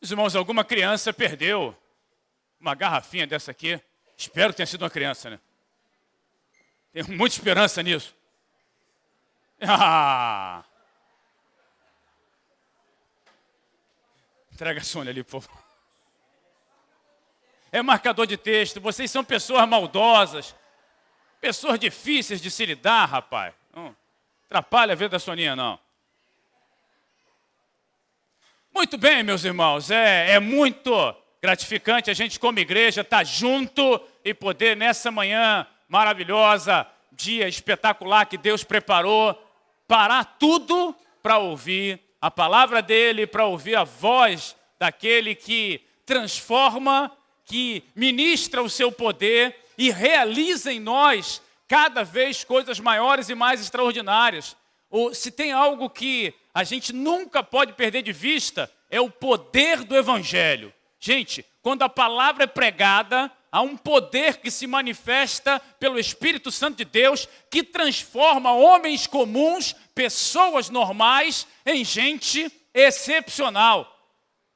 Os irmãos, alguma criança perdeu uma garrafinha dessa aqui. Espero que tenha sido uma criança, né? Tenho muita esperança nisso. Entrega a Sônia ali, por favor. É marcador de texto. Vocês são pessoas maldosas. Pessoas difíceis de se lidar, rapaz. Não atrapalha a vida da Soninha, não. Muito bem, meus irmãos. É muito gratificante a gente, como igreja, estar junto e poder, nessa manhã maravilhosa, dia espetacular que Deus preparou, parar tudo para ouvir a palavra dele, para ouvir a voz daquele que transforma, que ministra o seu poder e realiza em nós cada vez coisas maiores e mais extraordinárias. Se tem algo que a gente nunca pode perder de vista, é o poder do Evangelho. Gente, quando a palavra é pregada, há um poder que se manifesta pelo Espírito Santo de Deus, que transforma homens comuns, pessoas normais, em gente excepcional.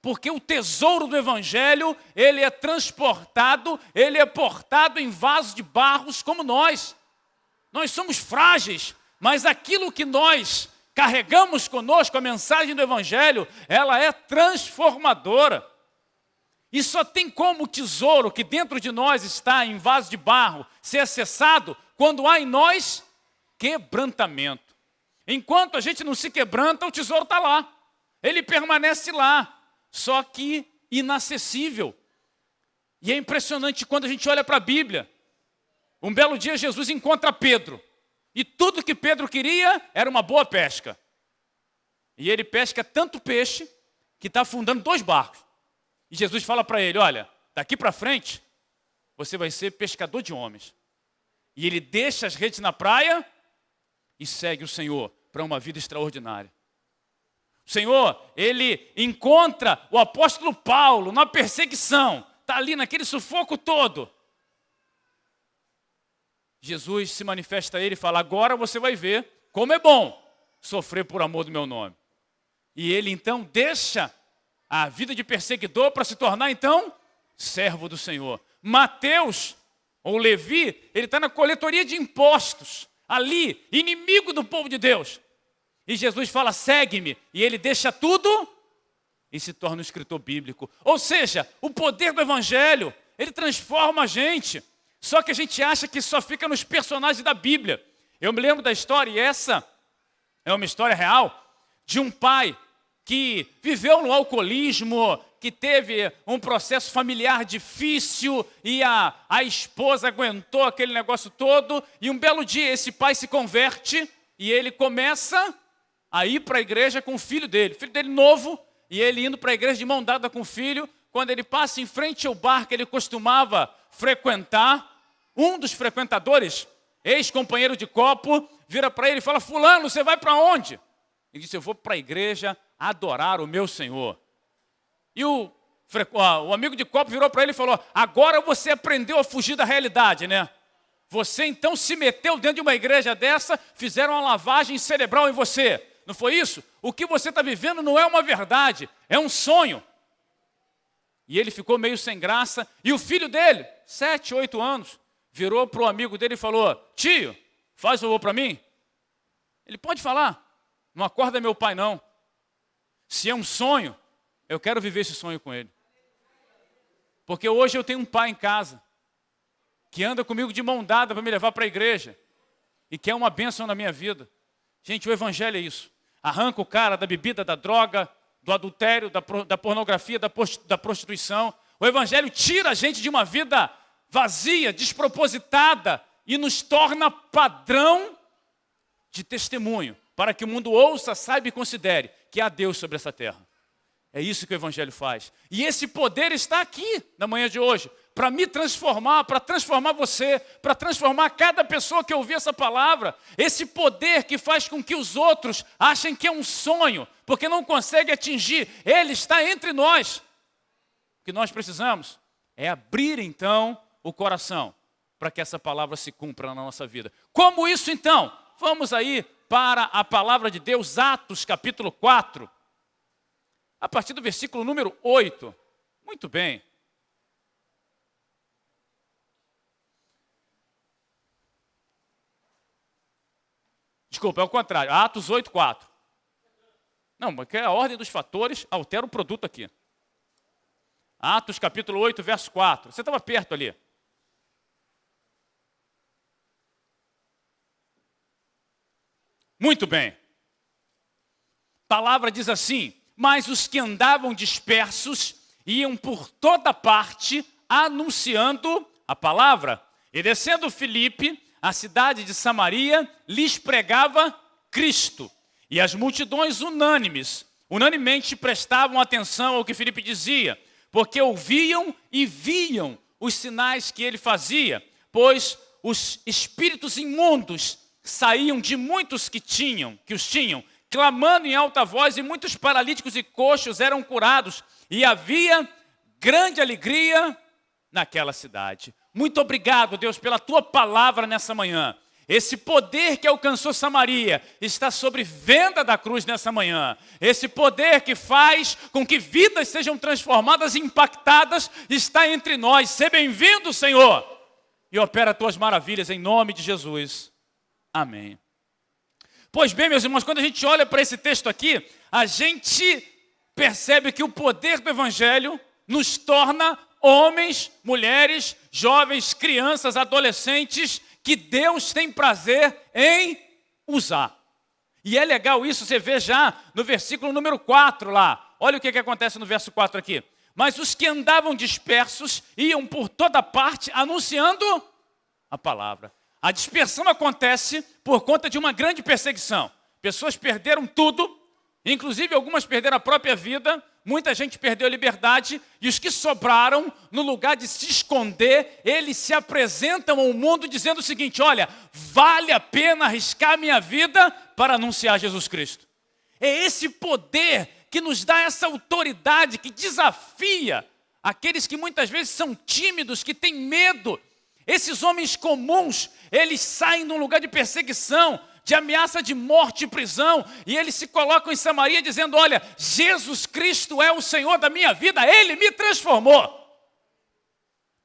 Porque o tesouro do Evangelho, ele é transportado, ele é portado em vasos de barros como nós. Nós somos frágeis, mas aquilo que nós carregamos conosco, a mensagem do Evangelho, ela é transformadora. E só tem como o tesouro que dentro de nós está em vaso de barro ser acessado quando há em nós quebrantamento. Enquanto a gente não se quebranta, o tesouro está lá. Ele permanece lá, só que inacessível. E é impressionante quando a gente olha para a Bíblia. Um belo dia Jesus encontra Pedro. E tudo que Pedro queria era uma boa pesca. E ele pesca tanto peixe que está afundando 2 barcos. E Jesus fala para ele, olha, daqui para frente, você vai ser pescador de homens. E ele deixa as redes na praia e segue o Senhor para uma vida extraordinária. O Senhor, ele encontra o apóstolo Paulo na perseguição. Está ali naquele sufoco todo. Jesus se manifesta a ele e fala, agora você vai ver como é bom sofrer por amor do meu nome. E ele então deixa a vida de perseguidor para se tornar então servo do Senhor. Mateus, ou Levi, ele está na coletoria de impostos, ali, inimigo do povo de Deus. E Jesus fala, segue-me, e ele deixa tudo e se torna um escritor bíblico. Ou seja, o poder do Evangelho, ele transforma a gente. Só que a gente acha que só fica nos personagens da Bíblia. Eu me lembro da história, e essa é uma história real, de um pai que viveu no alcoolismo, que teve um processo familiar difícil, e a esposa aguentou aquele negócio todo, e um belo dia esse pai se converte, e ele começa a ir para a igreja com o filho dele novo, e ele indo para a igreja de mão dada com o filho. Quando ele passa em frente ao bar que ele costumava frequentar, um dos frequentadores, ex-companheiro de copo, vira para ele e fala, fulano, você vai para onde? Ele disse, eu vou para a igreja adorar o meu Senhor. E o amigo de copo virou para ele e falou, agora você aprendeu a fugir da realidade, né? Você então se meteu dentro de uma igreja dessa, fizeram uma lavagem cerebral em você. Não foi isso? O que você está vivendo não é uma verdade, é um sonho. E ele ficou meio sem graça. E o filho dele, 7, 8 anos, virou para o amigo dele e falou, tio, faz favor para mim. Ele pode falar, não acorda meu pai não. Se é um sonho, eu quero viver esse sonho com ele. Porque hoje eu tenho um pai em casa, que anda comigo de mão dada para me levar para a igreja, e que é uma bênção na minha vida. Gente, o Evangelho é isso. Arranca o cara da bebida, da droga, do adultério, da pornografia, da prostituição. O Evangelho tira a gente de uma vida vazia, despropositada, e nos torna padrão de testemunho, para que o mundo ouça, saiba e considere que há Deus sobre essa terra. É isso que o Evangelho faz. E esse poder está aqui, na manhã de hoje, para me transformar, para transformar você, para transformar cada pessoa que ouvir essa palavra. Esse poder que faz com que os outros achem que é um sonho, porque não conseguem atingir, ele está entre nós. O que nós precisamos é abrir então o coração, para que essa palavra se cumpra na nossa vida. Como isso então? Vamos aí para a palavra de Deus, Atos capítulo 4. a partir do versículo número 8. Muito bem. Desculpa, é o contrário. Atos 8, 4. Não, porque a ordem dos fatores altera o produto aqui. Atos capítulo 8, verso 4. Você estava perto ali. Muito bem. A palavra diz assim: mas os que andavam dispersos iam por toda parte anunciando a palavra. E descendo Filipe, a cidade de Samaria, lhes pregava Cristo. E as multidões unanemente prestavam atenção ao que Filipe dizia, porque ouviam e viam os sinais que ele fazia, pois os espíritos imundos saíam de muitos que os tinham, clamando em alta voz, e muitos paralíticos e coxos eram curados, e havia grande alegria naquela cidade. Muito obrigado, Deus, pela tua palavra nessa manhã. Esse poder que alcançou Samaria está sobre venda da cruz nessa manhã. Esse poder que faz com que vidas sejam transformadas e impactadas está entre nós. Seja bem-vindo, Senhor, e opera tuas maravilhas em nome de Jesus. Amém. Pois bem, meus irmãos, quando a gente olha para esse texto aqui, a gente percebe que o poder do Evangelho nos torna homens, mulheres, jovens, crianças, adolescentes, que Deus tem prazer em usar. E é legal isso, você vê já no versículo número 4 lá. Olha o que acontece no verso 4 aqui. Mas os que andavam dispersos iam por toda parte anunciando a palavra. A dispersão acontece por conta de uma grande perseguição. Pessoas perderam tudo, inclusive algumas perderam a própria vida, muita gente perdeu a liberdade, e os que sobraram, no lugar de se esconder, eles se apresentam ao mundo dizendo o seguinte: olha, vale a pena arriscar minha vida para anunciar Jesus Cristo. É esse poder que nos dá essa autoridade, que desafia aqueles que muitas vezes são tímidos, que têm medo. Esses homens comuns, eles saem de um lugar de perseguição, de ameaça de morte e prisão, e eles se colocam em Samaria dizendo: olha, Jesus Cristo é o Senhor da minha vida, Ele me transformou.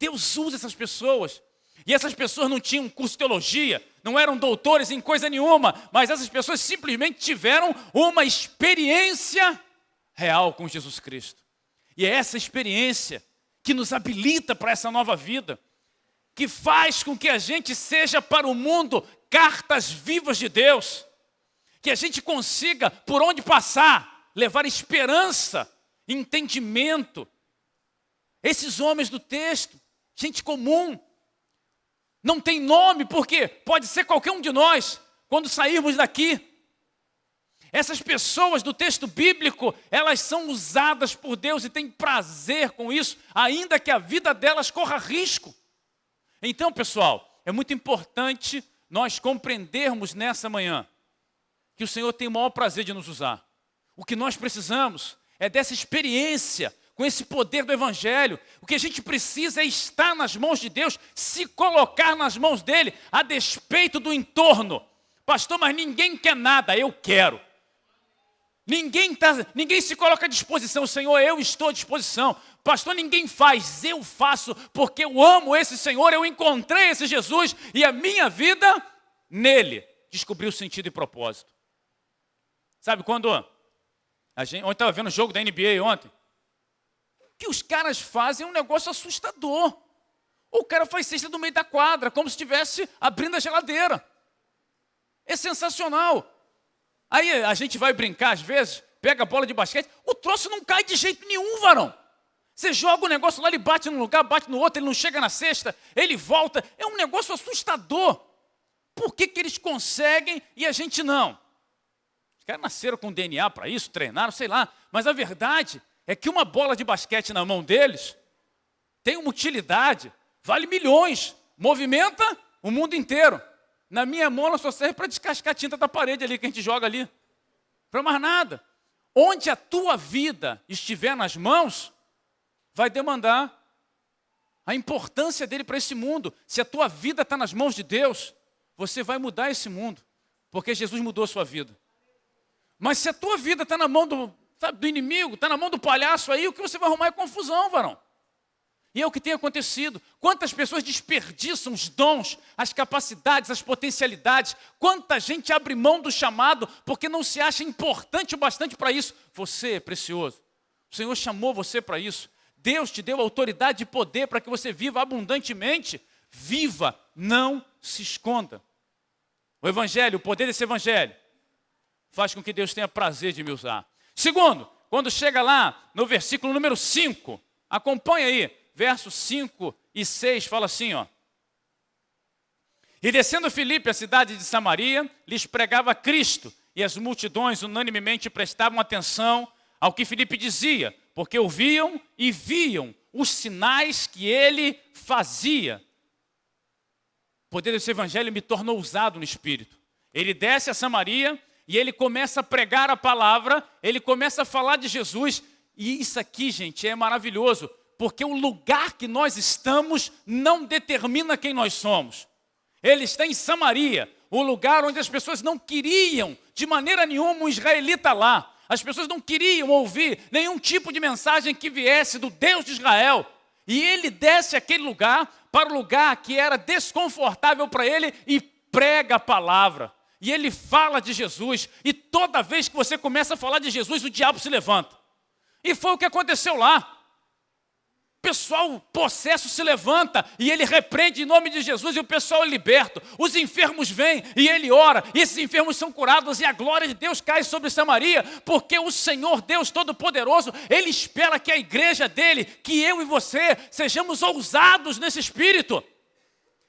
Deus usa essas pessoas, e essas pessoas não tinham curso de teologia, não eram doutores em coisa nenhuma, mas essas pessoas simplesmente tiveram uma experiência real com Jesus Cristo. E é essa experiência que nos habilita para essa nova vida, que faz com que a gente seja para o mundo cartas vivas de Deus, que a gente consiga, por onde passar, levar esperança, entendimento. Esses homens do texto, gente comum, não tem nome, porque pode ser qualquer um de nós, quando sairmos daqui. Essas pessoas do texto bíblico, elas são usadas por Deus e têm prazer com isso, ainda que a vida delas corra risco. Então, pessoal, é muito importante nós compreendermos nessa manhã que o Senhor tem o maior prazer de nos usar. O que nós precisamos é dessa experiência com esse poder do Evangelho. O que a gente precisa é estar nas mãos de Deus, se colocar nas mãos dEle, a despeito do entorno. Pastor, mas ninguém quer nada, eu quero. Ninguém se coloca à disposição. Senhor, eu estou à disposição. Pastor, ninguém faz, eu faço, porque eu amo esse Senhor, eu encontrei esse Jesus, e a minha vida, nele, descobriu sentido e propósito. Sabe quando ontem estava vendo o jogo da NBA ontem? O que os caras fazem é um negócio assustador. O cara faz cesta no meio da quadra, como se estivesse abrindo a geladeira. É sensacional. Aí a gente vai brincar às vezes, pega a bola de basquete, o troço não cai de jeito nenhum, varão. Você joga o negócio lá, ele bate num lugar, bate no outro, ele não chega na cesta, ele volta. É um negócio assustador. Por que eles conseguem e a gente não? Os caras nasceram com DNA para isso, treinaram, sei lá. Mas a verdade é que uma bola de basquete na mão deles tem uma utilidade, vale milhões, movimenta o mundo inteiro. Na minha mão ela só serve para descascar a tinta da parede ali que a gente joga ali. Para mais nada. Onde a tua vida estiver nas mãos, vai demandar a importância dele para esse mundo. Se a tua vida está nas mãos de Deus, você vai mudar esse mundo, porque Jesus mudou a sua vida. Mas se a tua vida está na mão do sabe, do inimigo, está na mão do palhaço aí, o que você vai arrumar é confusão, varão. E é o que tem acontecido. Quantas pessoas desperdiçam os dons, as capacidades, as potencialidades. Quanta gente abre mão do chamado porque não se acha importante o bastante para isso. Você é precioso. O Senhor chamou você para isso. Deus te deu autoridade e poder para que você viva abundantemente. Viva, não se esconda. O evangelho, o poder desse evangelho, faz com que Deus tenha prazer de me usar. Segundo, quando chega lá no versículo número 5, acompanha aí. Versos 5 e 6 fala assim, ó. E descendo Filipe à cidade de Samaria, lhes pregava Cristo, e as multidões unanimemente prestavam atenção ao que Filipe dizia, porque ouviam e viam os sinais que ele fazia. O poder desse evangelho me tornou ousado no espírito. Ele desce a Samaria e ele começa a pregar a palavra, ele começa a falar de Jesus, e isso aqui, gente, é maravilhoso. Porque o lugar que nós estamos não determina quem nós somos. Ele está em Samaria, o lugar onde as pessoas não queriam, de maneira nenhuma, um israelita lá. As pessoas não queriam ouvir nenhum tipo de mensagem que viesse do Deus de Israel. E ele desce aquele lugar para o lugar que era desconfortável para ele e prega a palavra. E ele fala de Jesus. E toda vez que você começa a falar de Jesus, o diabo se levanta. E foi o que aconteceu lá. O pessoal possesso se levanta e ele repreende em nome de Jesus e o pessoal é liberto. Os enfermos vêm e ele ora e esses enfermos são curados e a glória de Deus cai sobre Samaria, porque o Senhor Deus Todo-Poderoso, Ele espera que a igreja dele, que eu e você, sejamos ousados nesse espírito.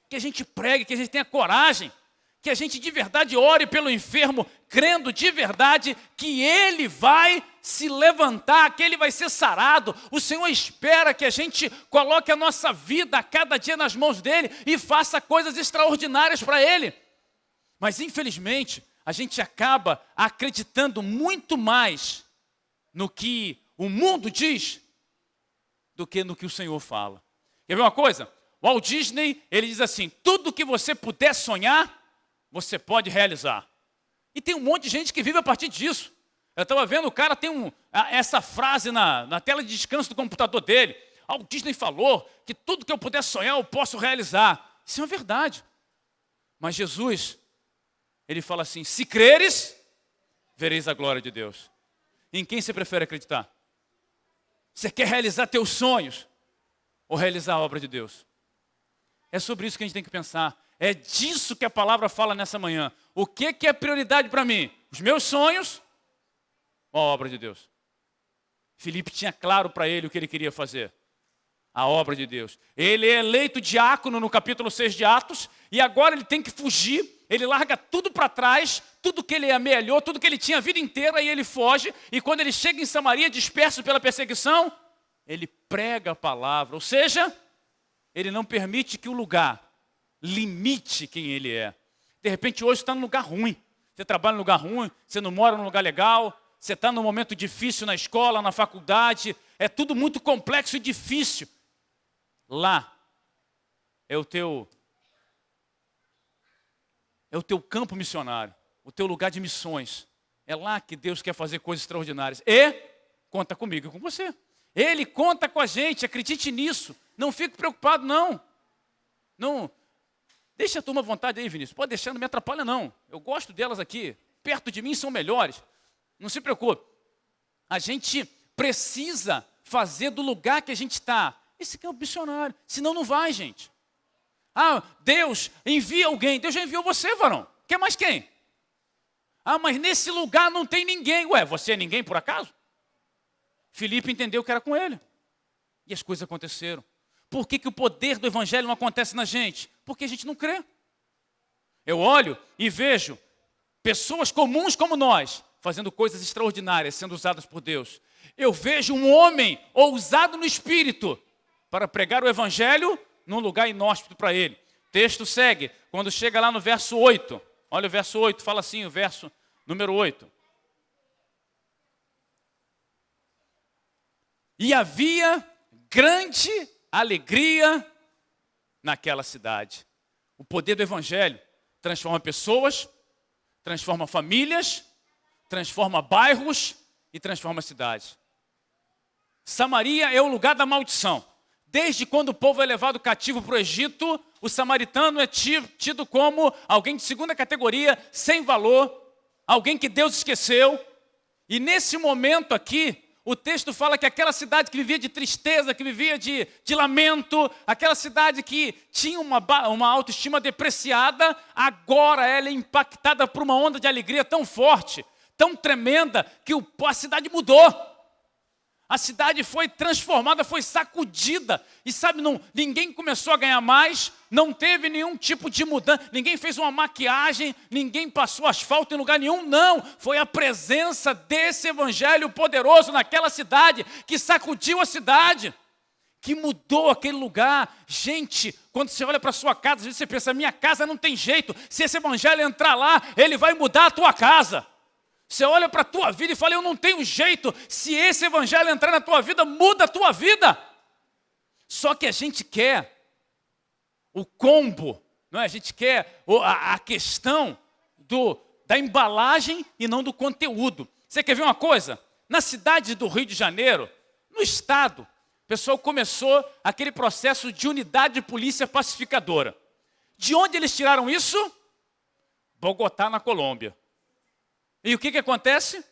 Que a gente pregue, que a gente tenha coragem, que a gente de verdade ore pelo enfermo, crendo de verdade que ele vai se levantar, que ele vai ser sarado. O Senhor espera que a gente coloque a nossa vida a cada dia nas mãos dele e faça coisas extraordinárias para ele. Mas infelizmente, a gente acaba acreditando muito mais no que o mundo diz do que no que o Senhor fala. Quer ver uma coisa? O Walt Disney, ele diz assim, tudo que você puder sonhar, você pode realizar. E tem um monte de gente que vive a partir disso. Eu estava vendo, o cara tem essa frase na tela de descanso do computador dele. O Disney falou que tudo que eu puder sonhar, eu posso realizar. Isso é uma verdade. Mas Jesus, ele fala assim, se creres, vereis a glória de Deus. Em quem você prefere acreditar? Você quer realizar teus sonhos ou realizar a obra de Deus? É sobre isso que a gente tem que pensar. É disso que a palavra fala nessa manhã. O que é prioridade para mim? Os meus sonhos ou a obra de Deus? Filipe tinha claro para ele o que ele queria fazer. A obra de Deus. Ele é eleito diácono no capítulo 6 de Atos, e agora ele tem que fugir, ele larga tudo para trás, tudo que ele amelhou, tudo que ele tinha a vida inteira, e ele foge, e quando ele chega em Samaria, disperso pela perseguição, ele prega a palavra, ou seja, ele não permite que o lugar limite quem ele é. De repente hoje você está num lugar ruim, você trabalha num lugar ruim, você não mora num lugar legal, você está num momento difícil na escola, na faculdade, é tudo muito complexo e difícil. Lá é o teu campo missionário, o teu lugar de missões. É lá que Deus quer fazer coisas extraordinárias. E conta comigo e com você. Ele conta com a gente, acredite nisso. Não fique preocupado, não. Não. Deixa a turma à vontade aí, Vinícius. Pode deixar, não me atrapalha, não. Eu gosto delas aqui. Perto de mim são melhores. Não se preocupe. A gente precisa fazer do lugar que a gente está esse campo missionário. Senão não vai, gente. Deus envia alguém. Deus já enviou você, varão. Quer mais quem? Mas nesse lugar não tem ninguém. Ué, você é ninguém por acaso? Filipe entendeu que era com ele. E as coisas aconteceram. Por que o poder do evangelho não acontece na gente? Porque a gente não crê. Eu olho e vejo pessoas comuns como nós, fazendo coisas extraordinárias, sendo usadas por Deus. Eu vejo um homem ousado no espírito para pregar o evangelho num lugar inóspito para ele. O texto segue, quando chega lá no verso 8. Olha o verso 8, fala assim, o verso número 8. E havia grande alegria naquela cidade. O poder do evangelho transforma pessoas, transforma famílias, transforma bairros e transforma a cidade. Samaria é o lugar da maldição. Desde quando o povo é levado cativo para o Egito, o samaritano é tido como alguém de segunda categoria, sem valor, alguém que Deus esqueceu. E nesse momento aqui, o texto fala que aquela cidade que vivia de tristeza, que vivia de lamento, aquela cidade que tinha uma autoestima depreciada, agora ela é impactada por uma onda de alegria tão forte, tão tremenda, que a cidade mudou. A cidade foi transformada, foi sacudida. E sabe, ninguém começou a ganhar mais, não teve nenhum tipo de mudança, ninguém fez uma maquiagem, ninguém passou asfalto em lugar nenhum, não. Foi a presença desse evangelho poderoso naquela cidade, que sacudiu a cidade, que mudou aquele lugar. Gente, quando você olha para a sua casa, às vezes você pensa, minha casa não tem jeito, se esse evangelho entrar lá, ele vai mudar a tua casa. Você olha para a tua vida e fala, eu não tenho jeito. Se esse evangelho entrar na tua vida, muda a tua vida. Só que a gente quer o combo, não é? A gente quer a questão da embalagem e não do conteúdo. Você quer ver uma coisa? Na cidade do Rio de Janeiro, no estado, o pessoal começou aquele processo de unidade de polícia pacificadora. De onde eles tiraram isso? Bogotá, na Colômbia. E o que acontece?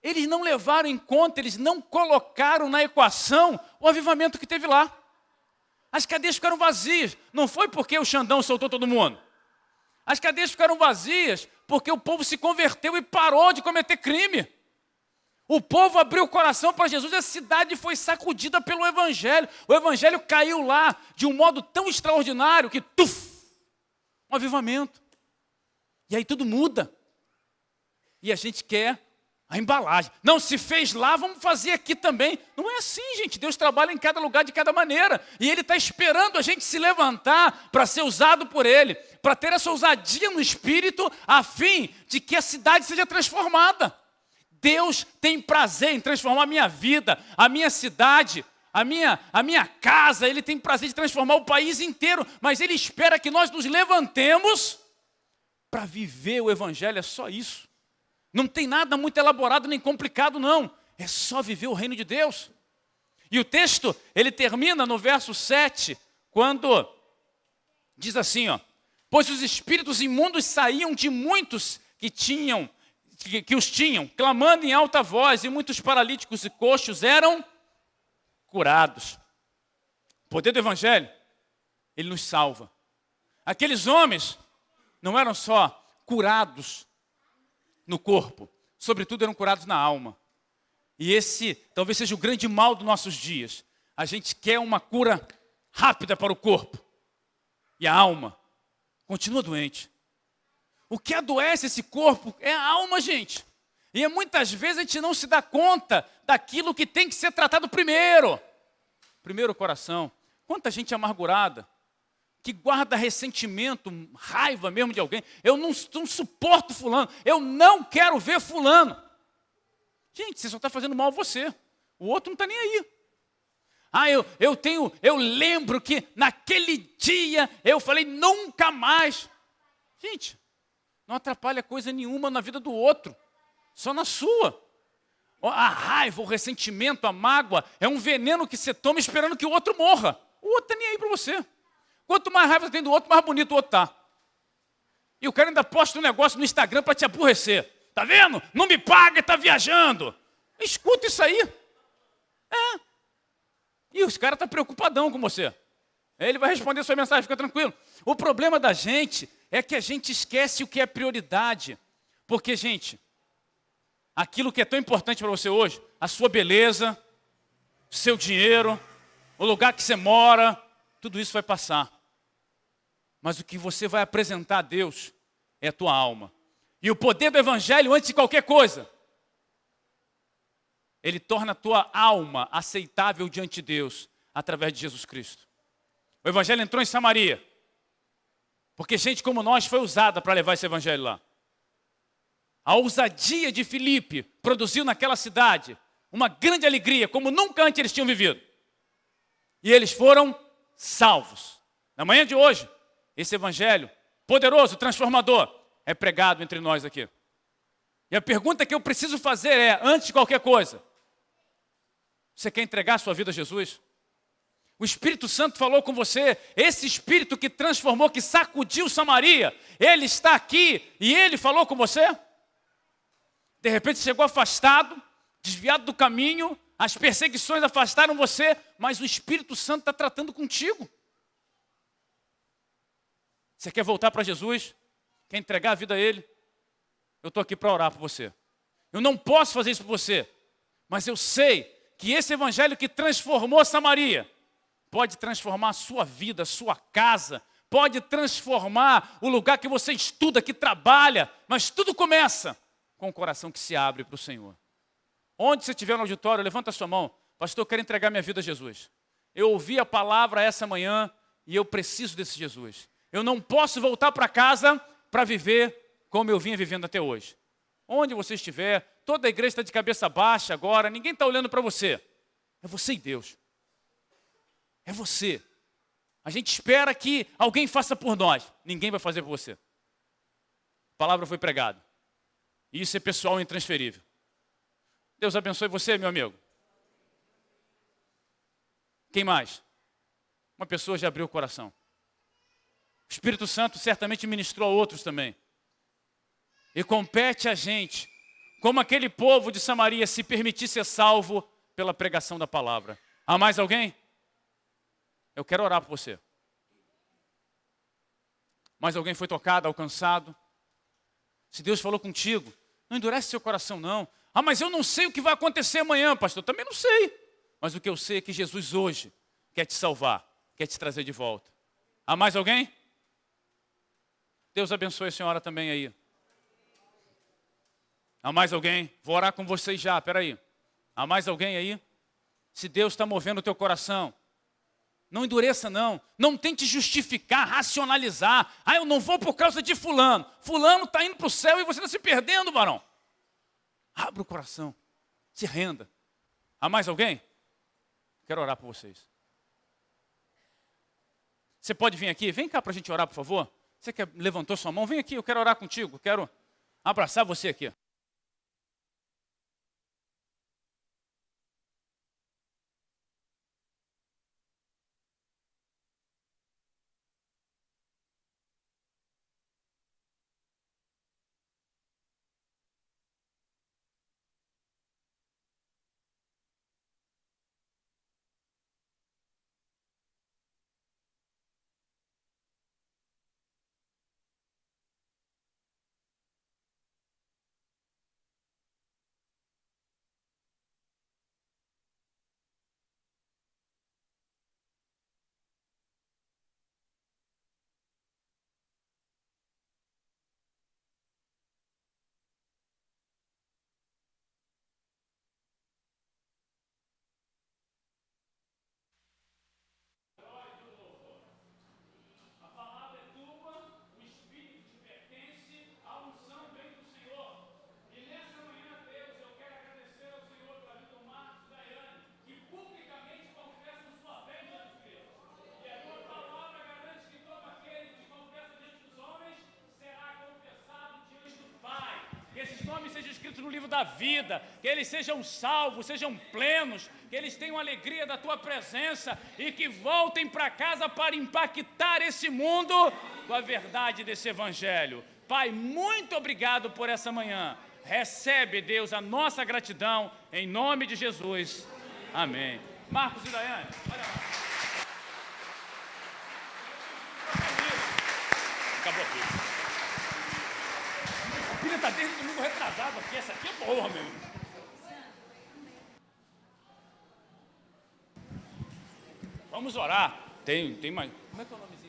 Eles não levaram em conta, eles não colocaram na equação o avivamento que teve lá. As cadeias ficaram vazias. Não foi porque o Xandão soltou todo mundo. As cadeias ficaram vazias porque o povo se converteu e parou de cometer crime. O povo abriu o coração para Jesus e a cidade foi sacudida pelo evangelho. O evangelho caiu lá de um modo tão extraordinário que, um avivamento. E aí tudo muda. E a gente quer a embalagem. Não, se fez lá, vamos fazer aqui também. Não é assim, gente. Deus trabalha em cada lugar, de cada maneira. E Ele está esperando a gente se levantar para ser usado por Ele. Para ter essa ousadia no Espírito, a fim de que a cidade seja transformada. Deus tem prazer em transformar a minha vida, a minha cidade, a minha casa. Ele tem prazer de transformar o país inteiro. Mas Ele espera que nós nos levantemos para viver o Evangelho. É só isso. Não tem nada muito elaborado nem complicado, não. É só viver o reino de Deus. E o texto, ele termina no verso 7, quando diz assim, pois os espíritos imundos saíam de muitos que os tinham, clamando em alta voz, e muitos paralíticos e coxos eram curados. O poder do evangelho, ele nos salva. Aqueles homens não eram só curados no corpo, sobretudo eram curados na alma. E esse talvez seja o grande mal dos nossos dias. A gente quer uma cura rápida para o corpo. E a alma continua doente. O que adoece esse corpo é a alma, gente. E muitas vezes a gente não se dá conta daquilo que tem que ser tratado primeiro. Primeiro o coração. Quanta gente amargurada, que guarda ressentimento, raiva mesmo de alguém. Eu não suporto fulano, eu não quero ver fulano. Gente, você só está fazendo mal a você. O outro não está nem aí. Eu lembro que naquele dia eu falei nunca mais. Gente, não atrapalha coisa nenhuma na vida do outro, só na sua. A raiva, o ressentimento, a mágoa é um veneno que você toma esperando que o outro morra. O outro está nem aí para você. Quanto mais raiva você tem do outro, mais bonito o outro está. E o cara ainda posta um negócio no Instagram para te aborrecer. Tá vendo? Não me paga, está viajando. Escuta isso aí. E os caras estão preocupadão com você. Ele vai responder sua mensagem, fica tranquilo. O problema da gente é que a gente esquece o que é prioridade. Porque, gente, aquilo que é tão importante para você hoje, a sua beleza, seu dinheiro, o lugar que você mora, tudo isso vai passar. Mas o que você vai apresentar a Deus é a tua alma. E o poder do evangelho, antes de qualquer coisa, ele torna a tua alma aceitável diante de Deus, através de Jesus Cristo. O evangelho entrou em Samaria, porque gente como nós foi usada para levar esse evangelho lá. A ousadia de Filipe produziu naquela cidade uma grande alegria, como nunca antes eles tinham vivido. E eles foram salvos. Na manhã de hoje, esse evangelho poderoso, transformador, é pregado entre nós aqui. E a pergunta que eu preciso fazer é, antes de qualquer coisa, você quer entregar a sua vida a Jesus? O Espírito Santo falou com você, esse Espírito que transformou, que sacudiu Samaria, ele está aqui e ele falou com você? De repente chegou afastado, desviado do caminho, as perseguições afastaram você, mas o Espírito Santo está tratando contigo. Você quer voltar para Jesus? Quer entregar a vida a Ele? Eu estou aqui para orar por você. Eu não posso fazer isso por você, mas eu sei que esse evangelho que transformou Samaria pode transformar a sua vida, a sua casa, pode transformar o lugar que você estuda, que trabalha, mas tudo começa com o coração que se abre para o Senhor. Onde você estiver no auditório, levanta a sua mão. Pastor, eu quero entregar minha vida a Jesus. Eu ouvi a palavra essa manhã e eu preciso desse Jesus. Eu não posso voltar para casa para viver como eu vinha vivendo até hoje. Onde você estiver, toda a igreja está de cabeça baixa agora, ninguém está olhando para você. É você e Deus. É você. A gente espera que alguém faça por nós. Ninguém vai fazer por você. A palavra foi pregada. E isso é pessoal e intransferível. Deus abençoe você, meu amigo. Quem mais? Uma pessoa já abriu o coração. O Espírito Santo certamente ministrou a outros também. E compete a gente, como aquele povo de Samaria, se permitir ser salvo pela pregação da palavra. Há mais alguém? Eu quero orar por você. Mais alguém foi tocado, alcançado? Se Deus falou contigo, não endurece seu coração não. Ah, mas eu não sei o que vai acontecer amanhã, pastor. Também não sei. Mas o que eu sei é que Jesus hoje quer te salvar, quer te trazer de volta. Há mais alguém? Deus abençoe a senhora também aí. Há mais alguém? Vou orar com vocês já, peraí. Há mais alguém aí? Se Deus está movendo o teu coração, não endureça não. Não tente justificar, racionalizar. Ah, eu não vou por causa de fulano. Fulano está indo para o céu e você está se perdendo, varão. Abra o coração. Se renda. Há mais alguém? Quero orar por vocês. Você pode vir aqui? Vem cá para a gente orar, por favor. Você que levantou sua mão, vem aqui, eu quero orar contigo. Quero abraçar você aqui. Sejam escritos no livro da vida, que eles sejam salvos, sejam plenos, que eles tenham alegria da tua presença e que voltem para casa para impactar esse mundo com a verdade desse evangelho. Pai, muito obrigado por essa manhã. Recebe, Deus, a nossa gratidão em nome de Jesus. Amém. Marcos e Daiane, olha lá. Acabou aqui. A pilha está desde domingo retrasado aqui. Essa aqui é boa, meu. Vamos orar. Tem mais. Como é que é o nome?